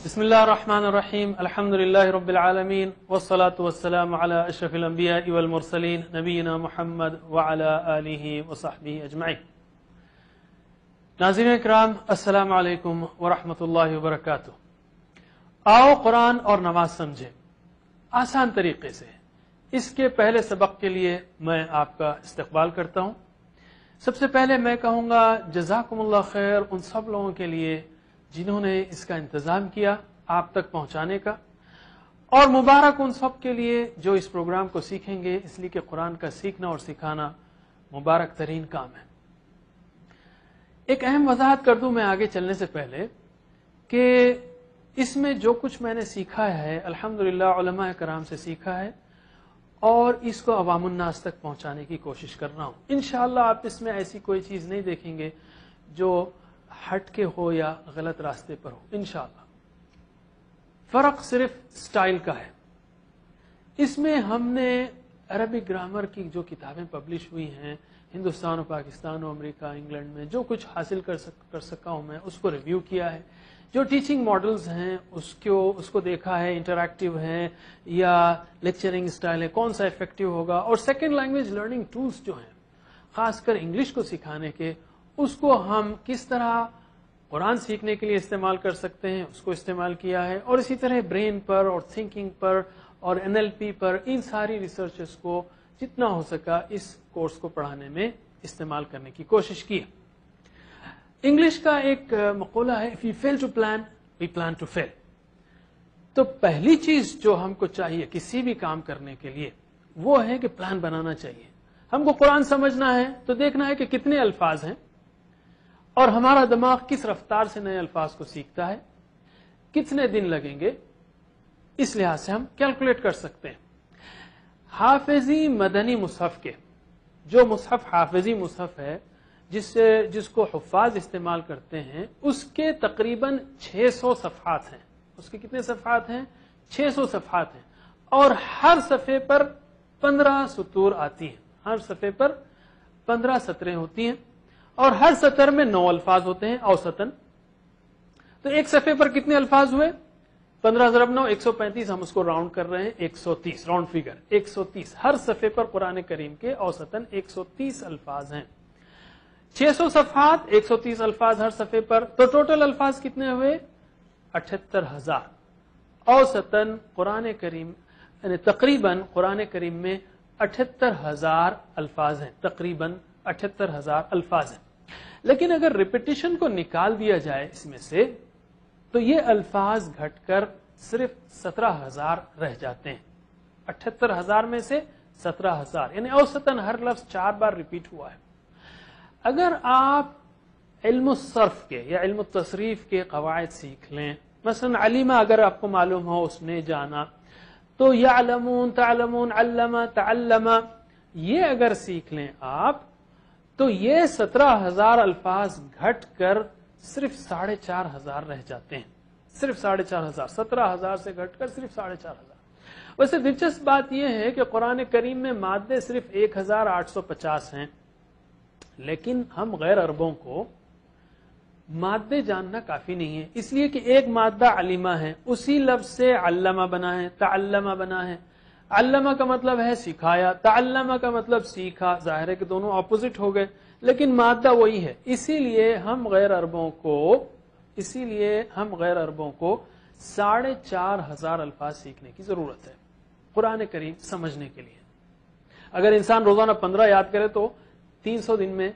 بسم اللہ الرحمن الرحیم الحمد للہ رب العالمین والصلاة والسلام علی اشرف الانبیاء والمرسلین نبینا محمد وعلی آلہ وصحبہ اجمعین۔ ناظرین اکرام، السلام علیکم ورحمۃ اللہ وبرکاتہ۔ آؤ قرآن اور نماز سمجھیں آسان طریقے سے۔ اس کے پہلے سبق کے لیے میں آپ کا استقبال کرتا ہوں۔ سب سے پہلے میں کہوں گا جزاکم اللہ خیر ان سب لوگوں کے لیے جنہوں نے اس کا انتظام کیا آپ تک پہنچانے کا، اور مبارک ان سب کے لیے جو اس پروگرام کو سیکھیں گے، اس لیے کہ قرآن کا سیکھنا اور سکھانا مبارک ترین کام ہے۔ ایک اہم وضاحت کر دوں میں آگے چلنے سے پہلے کہ اس میں جو کچھ میں نے سیکھا ہے الحمدللہ علماء کرام سے سیکھا ہے، اور اس کو عوام الناس تک پہنچانے کی کوشش کر رہا ہوں۔ انشاءاللہ آپ اس میں ایسی کوئی چیز نہیں دیکھیں گے جو ہٹ کے ہو یا غلط راستے پر ہو انشاءاللہ۔ فرق صرف سٹائل کا ہے۔ اس میں ہم نے عربک گرامر کی جو کتابیں پبلش ہوئی ہیں ہندوستان و پاکستان و امریکہ انگلینڈ میں، جو کچھ حاصل کر سکا ہوں میں اس کو ریویو کیا ہے۔ جو ٹیچنگ ماڈلز ہیں اس کو دیکھا ہے، انٹریکٹیو ہیں یا لیکچرنگ سٹائل ہے، کون سا افیکٹو ہوگا، اور سیکنڈ لینگویج لرننگ ٹولز جو ہیں خاص کر انگلش کو سکھانے کے، اس کو ہم کس طرح قرآن سیکھنے کے لیے استعمال کر سکتے ہیں اس کو استعمال کیا ہے، اور اسی طرح برین پر اور تھنکنگ پر اور NLP پر ان ساری ریسرچز کو جتنا ہو سکا اس کورس کو پڑھانے میں استعمال کرنے کی کوشش کی۔ انگلش کا ایک مقولہ ہے if you fail to plan we plan to fail۔ تو پہلی چیز جو ہم کو چاہیے کسی بھی کام کرنے کے لیے وہ ہے کہ پلان بنانا چاہیے۔ ہم کو قرآن سمجھنا ہے تو دیکھنا ہے کہ کتنے الفاظ ہیں اور ہمارا دماغ کس رفتار سے نئے الفاظ کو سیکھتا ہے، کتنے دن لگیں گے، اس لحاظ سے ہم کیلکولیٹ کر سکتے ہیں۔ حافظی مدنی مصحف کے جو مصحف حافظی مصحف ہے جس کو حفاظ استعمال کرتے ہیں، اس کے تقریباً 600 صفحات ہیں۔ اس کے کتنے صفحات ہیں؟ 600 صفحات ہیں، اور ہر صفحے پر 15 سطور آتی ہیں۔ ہر صفحے پر 15 سطریں ہوتی ہیں، اور ہر سطر میں 9 الفاظ ہوتے ہیں اوسطاً۔ تو ایک صفحے پر کتنے الفاظ ہوئے؟ 15 ضرب 9 135، ہم اس کو راؤنڈ کر رہے ہیں 130، راؤنڈ فگر 130۔ ہر صفحے پر قرآن کریم کے اوسطاً 130 الفاظ ہیں۔ 600 صفحات، 130 الفاظ ہر صفحے پر، تو ٹوٹل الفاظ کتنے ہوئے؟ 78,000۔ اوسطاً قرآن کریم یعنی تقریباً قرآن کریم میں 78,000 الفاظ ہیں، تقریباً 78,000 الفاظ ہیں۔ لیکن اگر ریپیٹیشن کو نکال دیا جائے اس میں سے تو یہ الفاظ گھٹ کر صرف 17,000 رہ جاتے ہیں۔ 78,000 میں سے 17,000، یعنی اوسطاً ہر لفظ 4 بار ریپیٹ ہوا ہے۔ اگر آپ علم الصرف کے یا علم التصریف کے قواعد سیکھ لیں، مثلا علیمہ اگر آپ کو معلوم ہو، اس نے جانا، تو یعلمون، تعلمون، علم، تعلم، یہ اگر سیکھ لیں آپ تو یہ 17,000 الفاظ گھٹ کر صرف 4,500 رہ جاتے ہیں۔ صرف 4,500، 17,000 سے گھٹ کر صرف 4,500۔ ویسے دلچسپ بات یہ ہے کہ قرآن کریم میں مادے صرف 1,850 ہیں، لیکن ہم غیر عربوں کو مادے جاننا کافی نہیں ہے، اس لیے کہ ایک مادہ علیمہ ہے، اسی لفظ سے علمہ بنا ہے، تعلمہ بنا ہے۔ علمہ کا مطلب ہے سکھایا، تعلمہ کا مطلب سیکھا، ظاہر ہے کہ دونوں اپوزٹ ہو گئے، لیکن مادہ وہی ہے۔ اسی لیے ہم غیر عربوں کو 4,500 الفاظ سیکھنے کی ضرورت ہے قرآن کریم سمجھنے کے لیے۔ اگر انسان روزانہ 15 یاد کرے تو 300 دن میں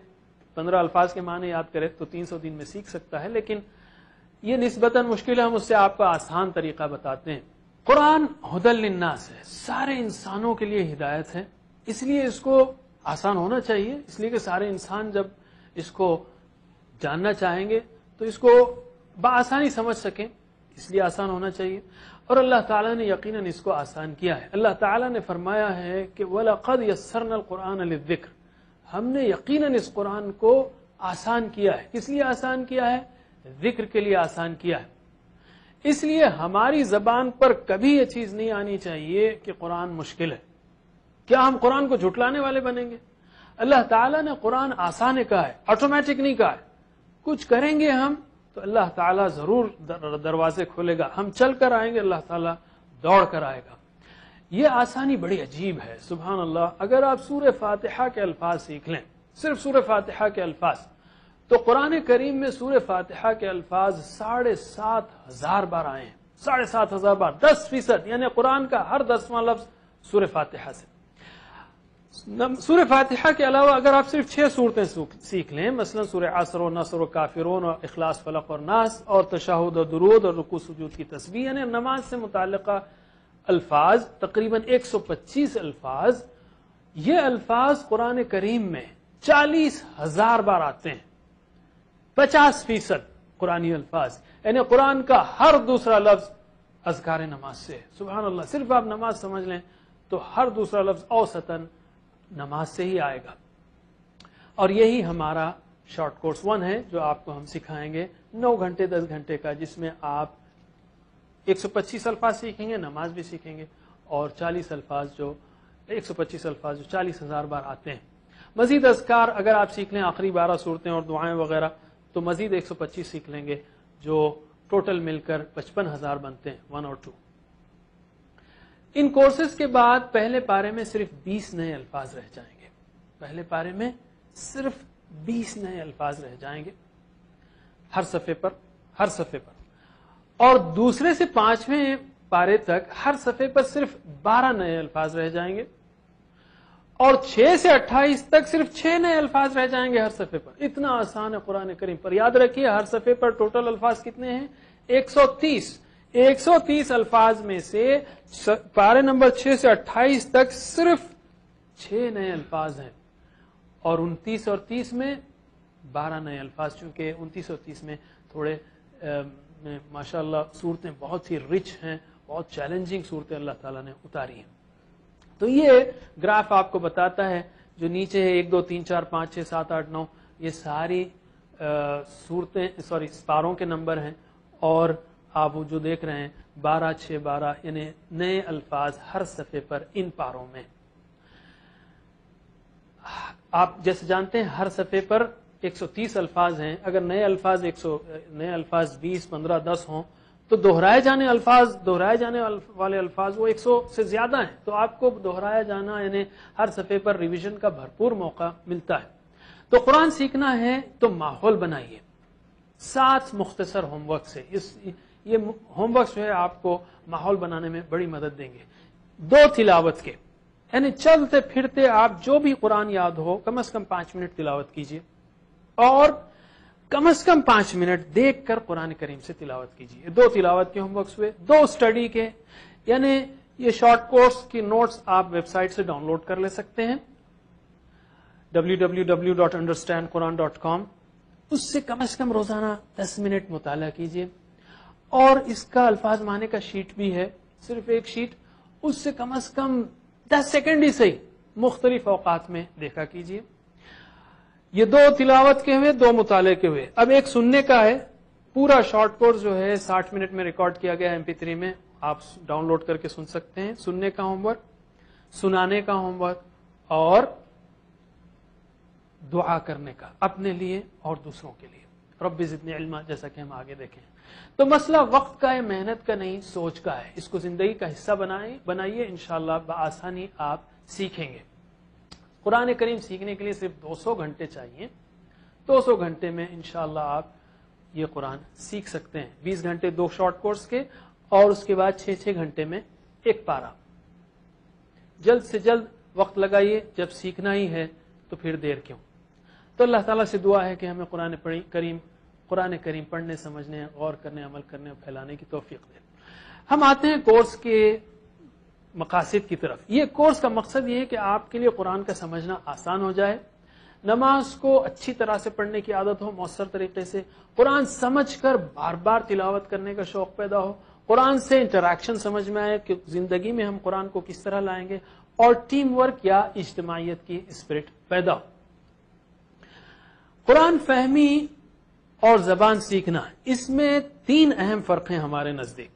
15 الفاظ کے معنی یاد کرے تو 300 دن میں سیکھ سکتا ہے، لیکن یہ نسبتاً مشکل ہے۔ ہم اس سے آپ کو آسان طریقہ بتاتے ہیں۔ قرآن ھدی للناس ہے، سارے انسانوں کے لیے ہدایت ہے، اس لیے اس کو آسان ہونا چاہیے، اس لیے کہ سارے انسان جب اس کو جاننا چاہیں گے تو اس کو بآسانی سمجھ سکیں، اس لیے آسان ہونا چاہیے۔ اور اللہ تعالیٰ نے یقیناً اس کو آسان کیا ہے۔ اللہ تعالیٰ نے فرمایا ہے کہ وَلَقَدْ يَسَّرْنَا الْقُرْآنَ لِلذِّكْرِ، ہم نے یقیناً اس قرآن کو آسان کیا ہے۔ کس لیے آسان کیا ہے؟ ذکر کے لیے آسان کیا ہے۔ اس لیے ہماری زبان پر کبھی یہ چیز نہیں آنی چاہیے کہ قرآن مشکل ہے۔ کیا ہم قرآن کو جھٹلانے والے بنیں گے؟ اللہ تعالیٰ نے قرآن آسان کہا ہے، آٹومیٹک نہیں کہا ہے۔ کچھ کریں گے ہم تو اللہ تعالیٰ ضرور دروازے کھولے گا. ہم چل کر آئیں گے, اللہ تعالیٰ دوڑ کر آئے گا. یہ آسانی بڑی عجیب ہے, سبحان اللہ. اگر آپ سورہ فاتحہ کے الفاظ سیکھ لیں, صرف سورہ فاتحہ کے الفاظ, تو قرآن کریم میں سورہ فاتحہ کے الفاظ 7,500 بار آئے ہیں. 7,500 بار, 10%, یعنی قرآن کا ہر 10واں لفظ سورہ فاتحہ سے. سورہ فاتحہ کے علاوہ اگر آپ صرف 6 صورتیں سیکھ لیں, مثلا سورہ عصر و نصر و کافرون اور اخلاص فلق اور ناس اور تشہد و درود اور رکوع سجود کی تسبیح, یعنی نماز سے متعلقہ الفاظ تقریباً 125 الفاظ, یہ الفاظ قرآن کریم میں 40,000 بار آتے ہیں. 50% قرآنی الفاظ, یعنی قرآن کا ہر دوسرا لفظ اذکار نماز سے. سبحان اللہ, صرف آپ نماز سمجھ لیں تو ہر دوسرا لفظ اوسطاً نماز سے ہی آئے گا. اور یہی ہمارا شارٹ کورس 1 ہے جو آپ کو ہم سکھائیں گے 9 گھنٹے 10 گھنٹے کا, جس میں آپ 125 الفاظ سیکھیں گے, نماز بھی سیکھیں گے, اور 40 الفاظ جو 125 الفاظ جو 40,000 بار آتے ہیں. مزید اذکار اگر آپ سیکھ لیں آخری 12 صورتیں اور دعائیں وغیرہ, تو مزید 125 سیکھ لیں گے, جو ٹوٹل مل کر 55,000 بنتے ہیں, 1 اور 2. ان کورسز کے بعد پہلے پارے میں صرف 20 نئے الفاظ رہ جائیں گے. پہلے پارے میں صرف 20 نئے الفاظ رہ جائیں گے ہر صفحے پر. اور دوسرے سے 5ویں پارے تک ہر صفحے پر صرف 12 نئے الفاظ رہ جائیں گے, اور 6 سے 28 تک صرف 6 نئے الفاظ رہ جائیں گے ہر صفحے پر. اتنا آسان ہے قرآن کریم پر. یاد رکھیے ہر صفحے پر ٹوٹل الفاظ کتنے ہیں؟ 130. 130 الفاظ میں سے پارے نمبر 6 سے 28 تک صرف 6 نئے الفاظ ہیں, اور 29 اور 30 میں 12 نئے الفاظ, چونکہ 29 اور 30 میں تھوڑے ماشاءاللہ صورتیں بہت ہی رچ ہیں, بہت چیلنجنگ صورتیں اللہ تعالیٰ نے اتاری ہیں. تو یہ گراف آپ کو بتاتا ہے جو نیچے ہے 1 2 3 4 5 6 7 8 9, یہ ساری صورتیں پاروں کے نمبر ہیں, اور آپ جو دیکھ رہے ہیں 12 6 12, یعنی نئے الفاظ ہر صفحے پر ان پاروں میں. آپ جیسے جانتے ہیں ہر صفحے پر 130 الفاظ ہیں. اگر نئے الفاظ 20 15 10 ہوں تو دہرائے جانے والے الفاظ وہ 100 سے زیادہ ہیں. تو آپ کو دہرایا جانا یعنی ہر صفحے پر ریویژن کا بھرپور موقع ملتا ہے. تو قرآن سیکھنا ہے تو ماحول بنائیے 7 مختصر ہوم ورک سے. یہ ہوم ورک جو ہے آپ کو ماحول بنانے میں بڑی مدد دیں گے. 2 تلاوت کے, یعنی چلتے پھرتے آپ جو بھی قرآن یاد ہو کم از کم 5 منٹ تلاوت کیجیے, اور کم از کم 5 منٹ دیکھ کر قرآن کریم سے تلاوت کیجیے. 2 تلاوت کے ہوم ورکس ہوئے. 2 اسٹڈی کے, یعنی یہ شارٹ کورس کی نوٹس آپ ویب سائٹ سے ڈاؤن لوڈ کر لے سکتے ہیں www.understandquran.com. اس سے کم از کم روزانہ 10 منٹ مطالعہ کیجیے, اور اس کا الفاظ معنی کا شیٹ بھی ہے, صرف ایک شیٹ, اس سے کم از کم 10 سیکنڈ ہی صحیح مختلف اوقات میں دیکھا کیجیے. یہ 2 تلاوت کے ہوئے, 2 مطالعے کے ہوئے. اب ایک سننے کا ہے. پورا شارٹ کورس جو ہے 60 منٹ میں ریکارڈ کیا گیا MP3 میں, آپ ڈاؤن لوڈ کر کے سن سکتے ہیں. سننے کا ہوم ورک, سنانے کا ہوم ورک, اور دعا کرنے کا اپنے لیے اور دوسروں کے لیے. رب زدنی علما, جیسا کہ ہم آگے دیکھیں. تو مسئلہ وقت کا ہے, محنت کا نہیں, سوچ کا ہے. اس کو زندگی کا حصہ بنائیے, انشاءاللہ بآسانی آپ سیکھیں گے. قرآن کریم سیکھنے کے لیے صرف 200 گھنٹے چاہیے. 200 گھنٹے میں انشاءاللہ آپ یہ قرآن سیکھ سکتے ہیں. 20 گھنٹے 2 شارٹ کورس کے, اور اس کے بعد 6 گھنٹے میں 1 پارا. جلد سے جلد وقت لگائیے, جب سیکھنا ہی ہے تو پھر دیر کیوں. تو اللہ تعالیٰ سے دعا ہے کہ ہمیں قرآن کریم پڑھنے, سمجھنے, غور کرنے, عمل کرنے اور پھیلانے کی توفیق دے. ہم آتے ہیں کورس کے مقاصد کی طرف. یہ کورس کا مقصد یہ ہے کہ آپ کے لیے قرآن کا سمجھنا آسان ہو جائے, نماز کو اچھی طرح سے پڑھنے کی عادت ہو, مؤثر طریقے سے قرآن سمجھ کر بار بار تلاوت کرنے کا شوق پیدا ہو, قرآن سے انٹریکشن سمجھ میں آئے کہ زندگی میں ہم قرآن کو کس طرح لائیں گے, اور ٹیم ورک یا اجتماعیت کی اسپرٹ پیدا ہو. قرآن فہمی اور زبان سیکھنا, اس میں 3 اہم فرق ہیں ہمارے نزدیک.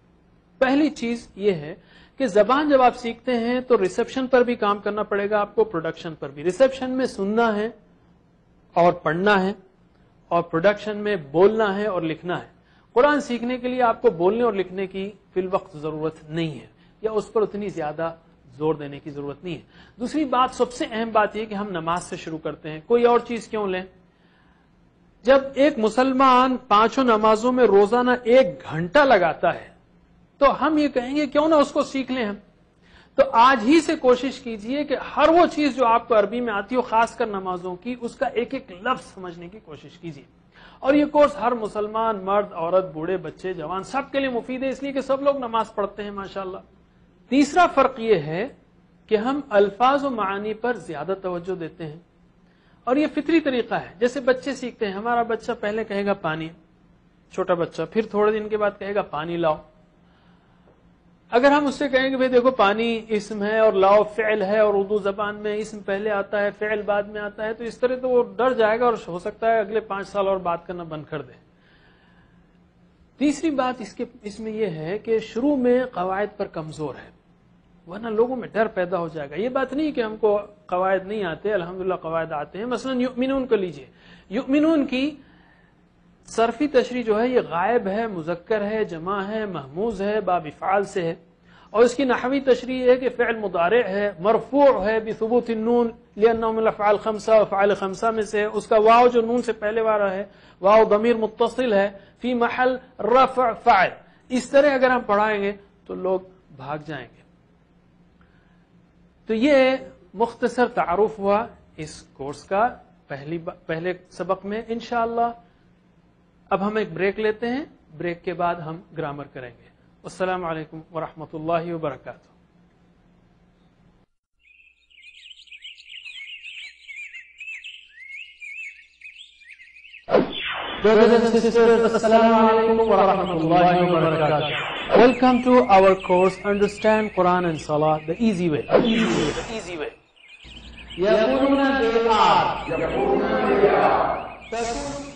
پہلی چیز یہ ہے کہ زبان جب آپ سیکھتے ہیں تو ریسپشن پر بھی کام کرنا پڑے گا آپ کو, پروڈکشن پر بھی. ریسپشن میں سننا ہے اور پڑھنا ہے, اور پروڈکشن میں بولنا ہے اور لکھنا ہے. قرآن سیکھنے کے لیے آپ کو بولنے اور لکھنے کی فی الوقت ضرورت نہیں ہے, یا اس پر اتنی زیادہ زور دینے کی ضرورت نہیں ہے. دوسری بات, سب سے اہم بات یہ کہ ہم نماز سے شروع کرتے ہیں, کوئی اور چیز کیوں لیں؟ جب ایک مسلمان 5 نمازوں میں روزانہ 1 گھنٹہ لگاتا ہے تو ہم یہ کہیں گے کیوں نہ اس کو سیکھ لیں ہم. تو آج ہی سے کوشش کیجئے کہ ہر وہ چیز جو آپ کو عربی میں آتی ہو, خاص کر نمازوں کی, اس کا ایک ایک لفظ سمجھنے کی کوشش کیجئے. اور یہ کورس ہر مسلمان, مرد, عورت, بوڑھے, بچے, جوان, سب کے لیے مفید ہے, اس لیے کہ سب لوگ نماز پڑھتے ہیں ماشاءاللہ. تیسرا فرق یہ ہے کہ ہم الفاظ و معانی پر زیادہ توجہ دیتے ہیں, اور یہ فطری طریقہ ہے. جیسے بچے سیکھتے ہیں, ہمارا بچہ پہلے کہے گا پانی, چھوٹا بچہ, پھر تھوڑے دن کے بعد کہے گا پانی لاؤ. اگر ہم اس سے کہیں گے بھئی دیکھو پانی اسم ہے اور لاؤ فعل ہے, اور اردو زبان میں اسم پہلے آتا ہے فعل بعد میں آتا ہے, تو اس طرح تو وہ ڈر جائے گا اور ہو سکتا ہے اگلے 5 سال اور بات کرنا بند کر دے. تیسری بات اس میں یہ ہے کہ شروع میں قواعد پر کمزور ہے, ورنہ لوگوں میں ڈر پیدا ہو جائے گا. یہ بات نہیں کہ ہم کو قواعد نہیں آتے, الحمدللہ قواعد آتے ہیں. مثلا یؤمنون کو لیجئے, یؤمنون کی صرفی تشریح جو ہے یہ غائب ہے, مذکر ہے, جمع ہے, محموز ہے, باب افعال سے ہے. اور اس کی نحوی تشریح ہے کہ فعل مضارع ہے, مرفوع ہے بثبوت النون لانه من الافعال 5, افعال 5 میں سے. اس کا واو جو نون سے پہلے والا ہے, واو ضمیر متصل ہے, فی محل رفع فاعل. اس طرح اگر ہم پڑھائیں گے تو لوگ بھاگ جائیں گے. تو یہ مختصر تعارف ہوا اس کورس کا پہلے سبق میں. انشاءاللہ اب ہم ایک بریک لیتے ہیں, بریک کے بعد ہم گرامر کریں گے. السلام علیکم ورحمۃ اللہ وبرکاتہ. Brothers and sisters, Assalamu alaikum wa rahmatullahi wa barakatuh. Welcome to our course Understand Quran and Salah the easy way. The easy way. يقولون they are.